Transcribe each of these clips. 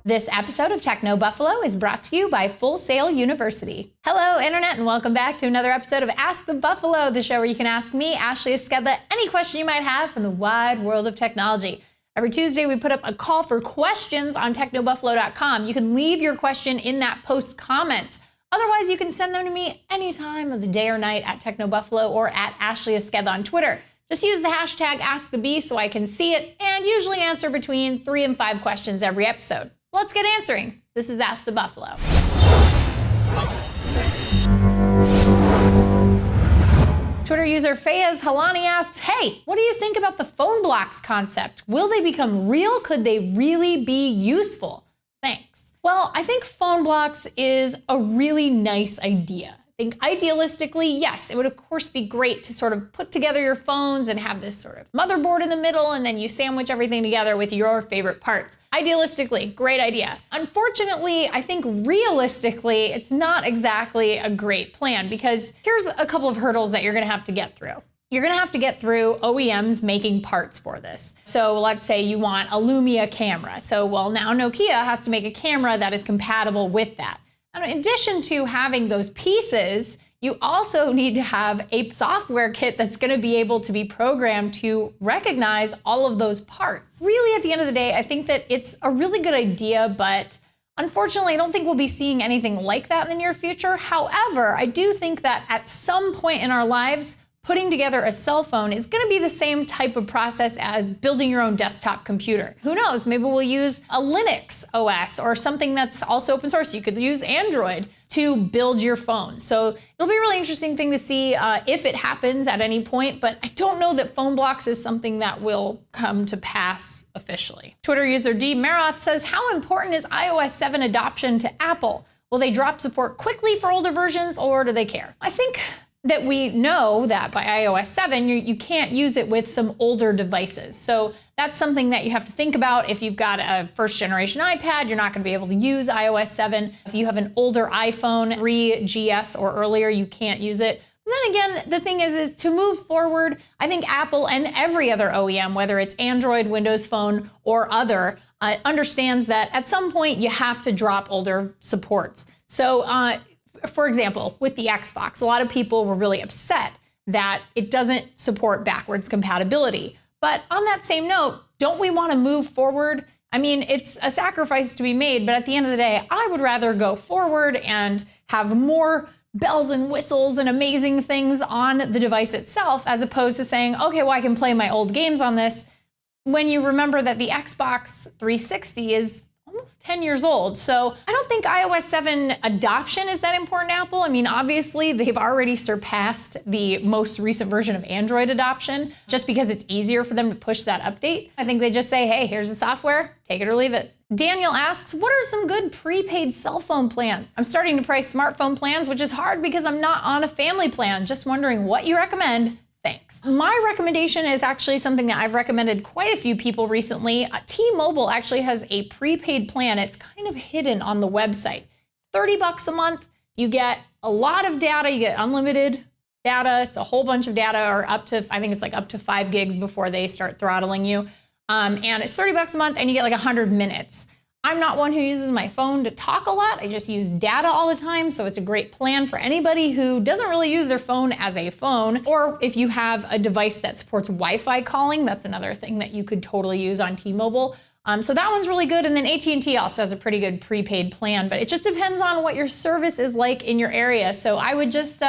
This episode of Techno Buffalo is brought to you by Full Sail University. Hello, Internet, and welcome back to another episode of Ask the Buffalo, the show where you can ask me, Ashley Esqueda, any question you might have from the wide world of technology. Every Tuesday, we put up a call for questions on technobuffalo.com. You can leave your question in that post comments. Otherwise, you can send them to me any time of the day or night at TechnoBuffalo or at Ashley Esqueda on Twitter. Just use the hashtag AskTheBee so I can see it and usually answer between 3 and 5 questions every episode. Let's get answering. This is Ask the Buffalo. Twitter user Fayez Halani asks, hey, what do you think about the PhoneBloks concept? Will they become real? Could they really be useful? Thanks. Well, I think PhoneBloks is a really nice idea. I think idealistically, yes, it would of course be great to sort of put together your phones and have this sort of motherboard in the middle, and then you sandwich everything together with your favorite parts. Idealistically, great idea. Unfortunately, I think realistically, it's not exactly a great plan, because here's a couple of hurdles that you're gonna have to get through. You're gonna have to get through OEMs making parts for this. So let's say you want a Lumia camera. So well, now Nokia has to make a camera that is compatible with that. And in addition to having those pieces, you also need to have a software kit that's gonna be able to be programmed to recognize all of those parts. Really, at the end of the day, I think that it's a really good idea, but unfortunately, I don't think we'll be seeing anything like that in the near future. However, I do think that at some point in our lives, putting together a cell phone is gonna be the same type of process as building your own desktop computer. Who knows, maybe we'll use a Linux OS or something that's also open source. You could use Android to build your phone. So it'll be a really interesting thing to see if it happens at any point, but I don't know that PhoneBloks is something that will come to pass officially. Twitter user D. Maroth says, how important is iOS 7 adoption to Apple? Will they drop support quickly for older versions, or do they care? I think that we know that by iOS 7, you can't use it with some older devices. So that's something that you have to think about. If you've got a first generation iPad, you're not gonna be able to use iOS 7. If you have an older iPhone 3GS or earlier, you can't use it. And then again, the thing is to move forward, I think Apple and every other OEM, whether it's Android, Windows Phone, or other, understands that at some point you have to drop older supports. So, for example, with the Xbox, a lot of people were really upset that it doesn't support backwards compatibility. But on that same note, don't we want to move forward? I mean, it's a sacrifice to be made, but at the end of the day, I would rather go forward and have more bells and whistles and amazing things on the device itself, as opposed to saying, okay, well, I can play my old games on this, when you remember that the Xbox 360 is almost 10 years old. So I don't think iOS 7 adoption is that important to Apple. I mean, obviously they've already surpassed the most recent version of Android adoption just because it's easier for them to push that update. I think they just say, hey, here's the software, take it or leave it. Daniel asks, what are some good prepaid cell phone plans? I'm starting to price smartphone plans, which is hard because I'm not on a family plan. Just wondering what you recommend. Thanks. My recommendation is actually something that I've recommended quite a few people recently. T-Mobile actually has a prepaid plan. It's kind of hidden on the website. $30 a month. You get a lot of data. You get unlimited data. It's a whole bunch of data, or up to, I think it's like up to 5 gigs before they start throttling you. And it's $30 a month and you get like 100 minutes. I'm not one who uses my phone to talk a lot. I just use data all the time. So it's a great plan for anybody who doesn't really use their phone as a phone. Or if you have a device that supports Wi-Fi calling, that's another thing that you could totally use on T-Mobile. So that one's really good. And then AT&T also has a pretty good prepaid plan, but it just depends on what your service is like in your area. So I would just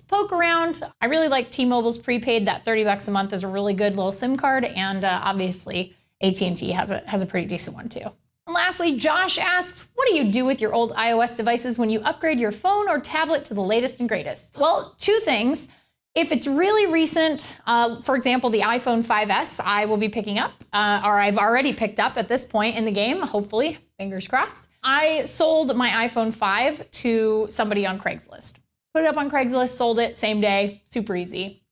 poke around. I really like T-Mobile's prepaid. That $30 a month is a really good little SIM card. And obviously AT&T has a pretty decent one too. And lastly, Josh asks, what do you do with your old iOS devices when you upgrade your phone or tablet to the latest and greatest? Well, 2 things. If it's really recent, for example, the iPhone 5S, I will be picking up, or I've already picked up at this point in the game, hopefully, fingers crossed. I sold my iPhone 5 to somebody on Craigslist. Put it up on Craigslist, sold it, same day, super easy.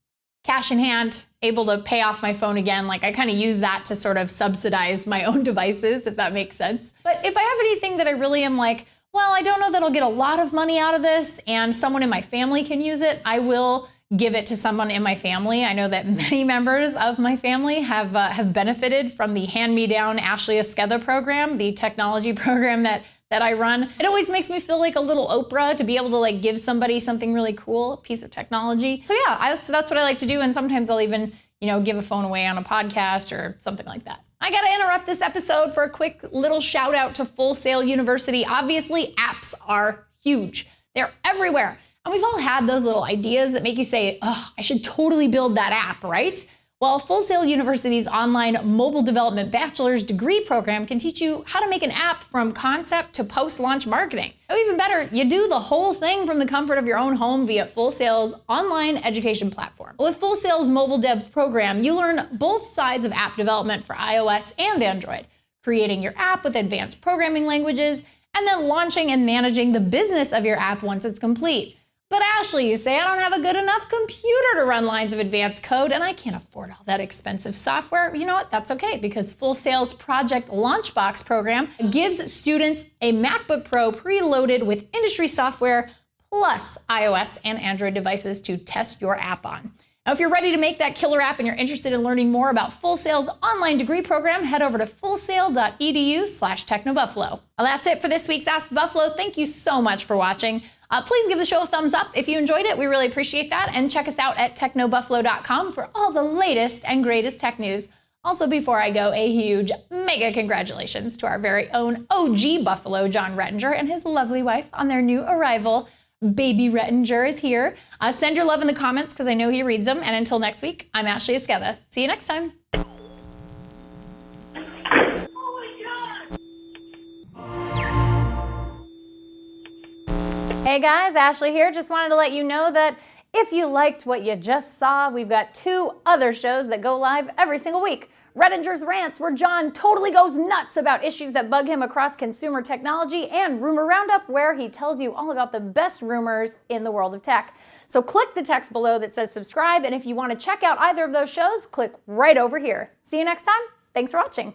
Cash in hand, able to pay off my phone again. Like I kind of use that to sort of subsidize my own devices, if that makes sense. But if I have anything that I really am like, well, I don't know that I'll get a lot of money out of this and someone in my family can use it, I will give it to someone in my family. I know that many members of my family have benefited from the hand-me-down Ashley Esqueda program, the technology program that I run. It always makes me feel like a little Oprah to be able to like give somebody something really cool, a piece of technology. So yeah, that's what I like to do. And sometimes I'll even, give a phone away on a podcast or something like that. I gotta interrupt this episode for a quick little shout out to Full Sail University. Obviously, apps are huge. They're everywhere. And we've all had those little ideas that make you say, oh, I should totally build that app, right? Well, Full Sail University's online mobile development bachelor's degree program can teach you how to make an app from concept to post-launch marketing. Oh, even better, you do the whole thing from the comfort of your own home via Full Sail's online education platform. With Full Sail's mobile dev program, you learn both sides of app development for iOS and Android, creating your app with advanced programming languages, and then launching and managing the business of your app once it's complete. But Ashley, you say I don't have a good enough computer to run lines of advanced code and I can't afford all that expensive software. You know what? That's okay, because Full Sail's Project Launchbox program gives students a MacBook Pro preloaded with industry software plus iOS and Android devices to test your app on. Now, if you're ready to make that killer app and you're interested in learning more about Full Sail's online degree program, head over to fullsail.edu/technobuffalo. Well, that's it for this week's Ask the Buffalo. Thank you so much for watching. Please give the show a thumbs up if you enjoyed it. We really appreciate that. And check us out at technobuffalo.com for all the latest and greatest tech news. Also, before I go, a huge mega congratulations to our very own OG Buffalo, John Rettinger, and his lovely wife on their new arrival. Baby Rettinger is here. Send your love in the comments because I know he reads them. And until next week, I'm Ashley Esqueda. See you next time. Hey guys, Ashley here. Just wanted to let you know that if you liked what you just saw, we've got 2 other shows that go live every single week. Rettinger's Rants, where John totally goes nuts about issues that bug him across consumer technology, and Rumor Roundup, where he tells you all about the best rumors in the world of tech. So click the text below that says subscribe, and if you want to check out either of those shows, click right over here. See you next time. Thanks for watching.